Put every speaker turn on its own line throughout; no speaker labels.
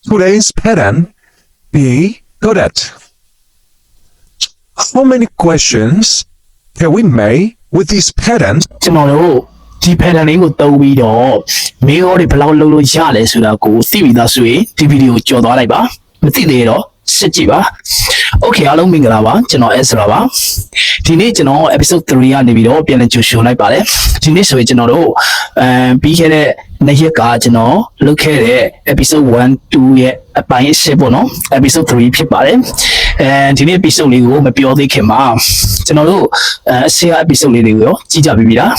today's pattern be good at? How many questions can we make with these patterns?
ကျွန်တော်တို့ဒီ pattern လေးကိုသုံးပြီးတော့မေးခွန်းတွေဘယ်လောက်လုပ်လို့ရလဲဆိုတာကိုသိပြီးသားဆိုရင်ဒီဗီဒီယိုကြော်သွားလိုက်ပါမသိသေးတော့စစ်ကြည့်ပါ Okay အားလုံးမင်္ဂလာပါကျွန်တော် Ezra ပါဒီနေ့ကျွန်တော် episode 3ကနေပြီးတော့ပြန်လည်ကြိုဆိုလိုက်ပါတယ်ဒီနေ့ဆိုရင်ကျွန်တော်တို့ပြီးခဲ့တဲ့နေ့ရက်ကကျွန်တော်လုပ်ခဲ့တဲ့ episode 1 2ရဲ့အပိုင်း10ပေါ့နော် episode 3ဖြစ်ပါတယ်ဒီနေ့ episode လေးကိုမပြောသေးခင်မှာကျွန်တော်တို့share episode လေးတွေကိုကြည့်ကြပြီးပြီလား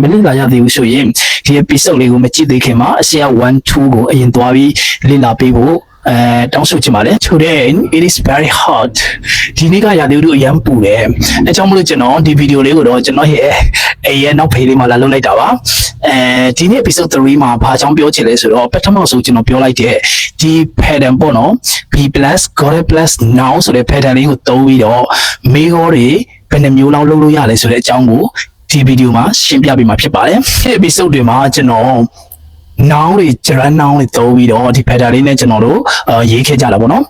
မလို့လာရသေးဘူးဆိုရင်ဒီ episode လေးကိုမကြည့်သေးခင်မှာ share 1 2ကိုအရင်သွားပြီးလေ့လာပေးဖို့တောင်းဆိုချင်ပါတယ် Today it is very hot ဒီနေ့ကရာသီဥတုအရန်ပူတယ်အဲကြောင့်မလို့ကျွန်တော်ဒီဗီဒီယိုလေးကိုတော့ကျွန်တော်ရဲ့နောက်ဖေးလေးမှာလာလုပ်လိုက်တာပါဒီနေ့ episode 3မှာဘာကြောင့်ပြောချင်လဲဆိုတော့ပထမဆုံးကျွန်တော်ပြောလိုက်တဲ့ဒီ pattern ပေါ့နော် be plus got plus now ဆိုတဲ့ pattern လေးကိုသုံးပြီးတော့မေးခွန်းတွေဘယ်နှမျိုးလောက်လုပ်လို့ရလဲဆိုတဲ့အကြောင်းကိုဒီဗီဒီယိုမှာရှင်းပြပေးမှာဖြစ်ပါတယ်ဒီ episode တွေမှာကျွန်တော်နောင်တွေဂျရန်နောင်တွေသုံးပြီးတော့ဒီ pattern လေးနဲ့ကျွန်တော်တို့ရေးခဲ့ကြတာပေါ့နော်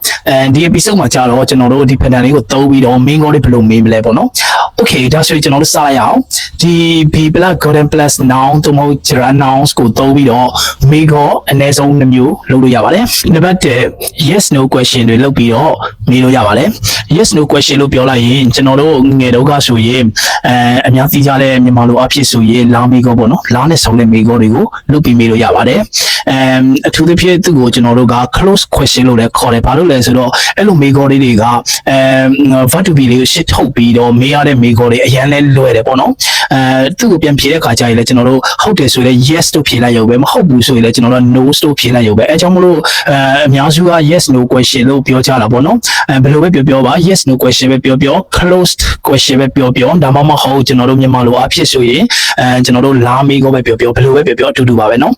ဒီ episode မှာကြာတော့ကျွန်တော်တို့ဒီ pattern လေးကိုသုံးပြီးတော့ main goal တွေဘယ်လိုမေးမလဲပေါ့နော် Okay ဒါဆိုရင်ကျွန်တော်တို့စလိုက်အောင်ဒီ be plus golden plus noun တို့မဟုတ်ဂျရန် nouns ကိုသုံးပြီးတော့ main goal အနည်းဆုံး2မျိုးလုပ်လို့ရပါတယ်နံပါတ်1 yes no question တွေလုပ်ပြီးတော့မေးလို့ရပါတယ် yes no question လို့ပြောလိုက်ရင်ကျွန်တော်တို့ငယ်တော့ကဆိုရင်အများသိကြတဲ့မြန်မာလိုအဖြစ်ဆိုရင်လာမေးgoalပေါ့နော်လာနဲ့ဆုံးတဲ့မေးgoalတွေကိုလုပ်ပြီးမေးလို့ရပါတယ်အထူးသဖြင့်သူ့ကိုကျွန်တော်တို့က close question လို့လည်းခေါ်တယ်ဘာလို့လဲဆိုတော့အဲ့လိုမေးခွန်းလေးတွေကverb to be လေးကိုရှင်းထုတ်ပြီးတော့မေးရတဲ့မေးခွန်းတွေအရင်လဲလွယ်တယ်ပေါ့နော်သူ့ကိုပြန်ဖြေတဲ့အခါကျရင်လည်းကျွန်တော်တို့ဟုတ်တယ်ဆိုရင် yes လို့ဖြေလိုက်ရုံပဲမဟုတ်ဘူးဆိုရင်လည်းကျွန်တော်တို့ no လို့ဖြေလိုက်ရုံပဲအဲကြောင့်မလို့အများစုက yes no question လို့ပြောကြတာပေါ့နော်ဘယ်လိုပဲပြောပါ yes no question ပဲပြော closed question ပဲပြောဒါမှမဟုတ်ကျွန်တော်တို့မြန်မာလိုအဖြစ်ဆိုရင်ကျွန်တော်တို့လာမေးခွန်းပဲပြောဘယ်လိုပဲပြောအတူတူပါပဲနော်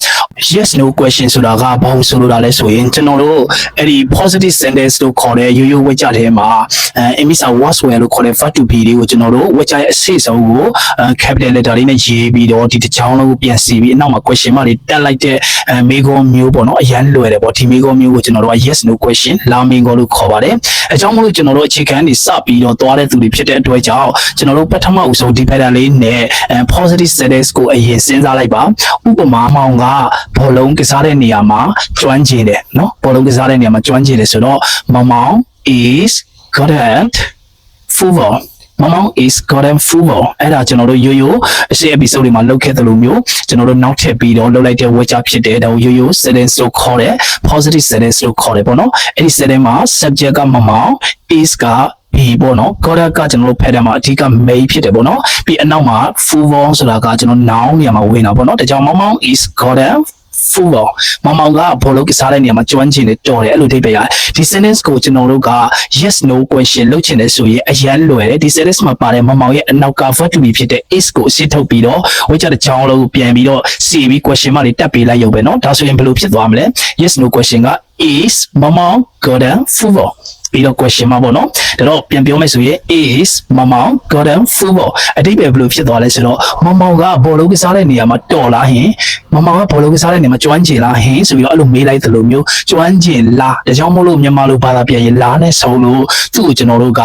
yes no question ဆိုတာကဘာလို့ဆိုလိုတာလဲဆိုရင်ကျွန်တော်တို့အဲ့ဒီ positive sentence လို့ခေါ်တဲ့ရိုးရိုးဝေကြတဲ့မှာEnglish was well လို့ခေါ်တဲ့ verb to be လေးကိုကျွန်တော်တို့ဝေကြရဲ့အစစ်ဆုံးကိုcapital letter လေးနဲ့ရေးပြီးတော့ဒီတစ်ချောင်းလုံးကိုပြန်စီပြီးအနောက်မှာ question mark တွေတက်လိုက်တဲ့မေးခွန်းမျိုးပေါ့နော်အရန်လွယ်တယ်ပေါ့ဒီမေးခွန်းမျိုးကိုကျွန်တော်တို့က yes no question လာမေးခွန်းလို့ခေါ်ပါတယ်အဲကြောင့်မလို့ကျွန်တော်တို့အခြေခံနေစပြီးတော့သွားတဲ့သူတွေဖြစ်တဲ့အတွက်ကြောင့်ကျွန်တော်တို့ပထမအဆုံးဒီ pattern လေးနဲ့ positive sentence ကိုအရင်စဉ်းစားလိုက်ပါဥပမာမောင်ကဘောလုံးကစားတဲ့နေရာမှာကျွမ်းကျင်တယ်နော်ဘောလုံးကစားတဲ့နေရာမှာကျွမ်းကျင်တယ်ဆိုတော့မောင် is good at football မောင် is good at football အဲ့ဒါကျွန်တော်တို့ရိုးအရှိ episode တွေမှာလုပ်ခဲ့သလိုမျိုးကျွန်တော်တို့နောက်ထပ်ပြီးတော့လုပ်လိုက်တဲ့ word ဖြစ်တယ်ဒါကိုရိုး sentence လို့ခေါ်တယ် positive sentence လို့ခေါ်တယ်ပေါ့နော်အဲ့ဒီ sentence မှာ subject ကမောင် is ကဒီပေါ့နော် God ကကျွန်တော်တို့ pattern မှာအဓိက main ဖြစ်တယ်ပေါ့နော်ပြီးအနောက်မှာ football ဆိုတာကကျွန်တော် noun နေရာမှာဝင်တာပေါ့နော်ဒါကြောင့်မောင် is God at football မောင်ကဘောလုံးကစားတဲ့နေရာမှာကျွမ်းကျင်တယ်တော်တယ်အဲ့လိုအဓိပ္ပာယ်ရတယ်ဒီ sentence ကိုကျွန်တော်တို့က yes no question လုပ်ချင်တယ်ဆိုရင်အရန်လွယ်တယ်ဒီ sentence မှာပါတဲ့မောင်ရဲ့အနောက်က verb to be ဖြစ်တဲ့ is ကိုအစစ်ထုတ်ပြီးတော့ဝိတ်ချတဲ့ကြောင်းလုံးကိုပြန်ပြီးတော့စီပြီး question မှတွေတက်ပေးလိုက်ရုံပဲเนาะဒါဆိုရင်ဘယ်လိုဖြစ်သွားမလဲ yes no question က is မောင် good at football ပြီးတော့ question မှာပေါ့နော်ဒါတော့ပြန်ပြောမယ်ဆိုရင် is မောင် good at football အဓိပ္ပာယ်ဘယ်လိုဖြစ်သွားလဲဆိုတော့မောင်ကဘောလုံးကစားတဲ့နေရာမှာတော်လားဟင်မောင်ကဘောလုံးကစားတဲ့နေရာမှာကျွမ်းကျင်လားဟင်ဆိုပြီးတော့အဲ့လိုမေးလိုက်သလိုမျိုးကျွမ်းကျင်လားဒါကြောင့်မို့လို့မြန်မာလိုဘာသာပြန်ရင်လားနဲ့ဆုံးလို့သူ့ကိုကျွန်တော်တို့က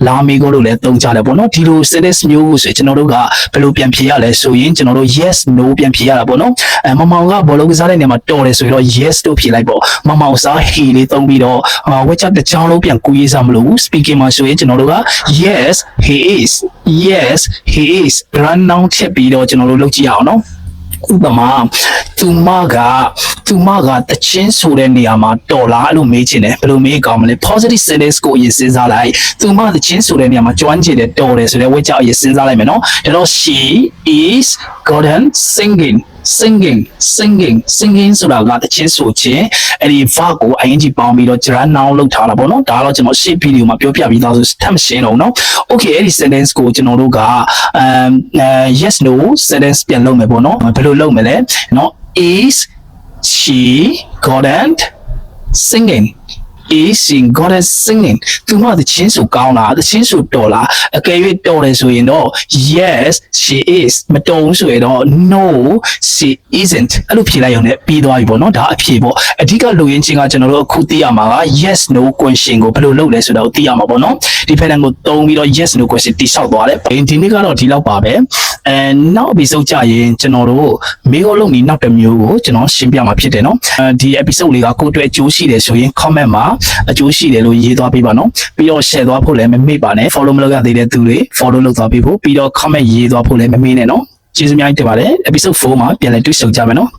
လာမေးကိုလို့လည်းသုံးကြတယ်ပေါ့နော်ဒီလို sentence မျိုးကိုဆိုကျွန်တော်တို့ကဘယ်လိုပြန်ဖြေရလဲဆိုရင်ကျွန်တော်တို့ yes no ပြန်ဖြေရတာပေါ့နော်မောင်ကဘောလုံးကစားတဲ့နေရာမှာတော်တယ်ဆိုတော့ yes လို့ဖြေလိုက်ပေါ့မောင်စား he လေးသုံးပြီးတော့ဝက်ချက်တစ်ချောင်းလုံးပြန်ကူရေးစားမလို့ speaking မှာဆိုရင်ကျွန်တော်တို့က yes he is run down ချက်ပြီးတော့ကျွန်တော်တို့လုပ်ကြည့်အောင်နော်ဥပမာသူမကတချင်းဆိုတဲ့နေရာမှာတော်လားအဲ့လိုမေးချင်တယ်ဘယ်လိုမေးကောင်းမလဲ positive sentence ကိုအရင်စဉ်းစားလိုက်သူမတချင်းဆိုတဲ့နေရာမှာကျွမ်းကျင်တယ်တော်တယ်ဆိုတဲ့ဝေကြောက်အရင်စဉ်းစားလိုက်မယ်နော်ဒါတော့ she is good at singingဆိုတာကတချင်းဆိုခြင်းအဲ့ဒီ verb ကို ing ပေါင်းပြီးတော့ gerund noun လောက်ထားတာပေါ့နော်ဒါတော့ကျွန်တော်ရှေ့ဗီဒီယိုမှာပြောပြပြီးသားဆိုထပ်မရှင်းတော့ဘူးနော် okay အဲ့ဒီ sentence ကိုကျွန်တော်တို့ကyes no sentence ပြန်လုပ်မယ်ပေါ့နော်ဘယ်လိုလုပ်မလဲနော် is she good at singing is she got a singing သူမသချင်းဆိုကောင်းလားသချင်းဆိုတော်လားအကယ်၍တော်တယ်ဆိုရင်တော့ yes she is မတော်ဘူးဆိုရင်တော့ no she isn't အဲ့လိုဖြေလိုက်ရုံနဲ့ပြီးသွားပြီပေါ့နော်ဒါအဖြေပေါ့အဓိကလိုရင်းချင်းကကျွန်တော်တို့အခုသိရမှာက yes no question ကိုဘယ်လိုလုပ်လဲဆိုတာကိုသိရမှာပေါ့နော်ဒီ pattern ကိုသုံးပြီးတော့ yes no question တိဆောက်သွားတယ်ဒီနေ့ကတော့ဒီလောက်ပါပဲနောက် episode ကြရင်ကျွန်တော်တို့မေးခွန်းလုံးပြီးနောက်တစ်မျိုးကိုကျွန်တော်ရှင်းပြမှာဖြစ်တယ်နော်ဒီ episode လေးကကိုယ့်အတွက်အကျိုးရှိတယ်ဆိုရင် comment မှာအကျိုးရှိတယ်လို့ရေးသွားပေးပါနော်ပြီးတော့ share သွားဖို့လည်းမမေ့ပါနဲ့ follow မလုပ်ရသေးတဲ့သူတွေ follow လုပ်သွားပေးဖို့ပြီးတော့ comment ရေးသွားဖို့လည်းမမေ့နဲ့နော်ကျေးဇူးများတင်ပါတယ် episode 4မှာပြန်လည်တွေ့ဆုံကြမယ်နော်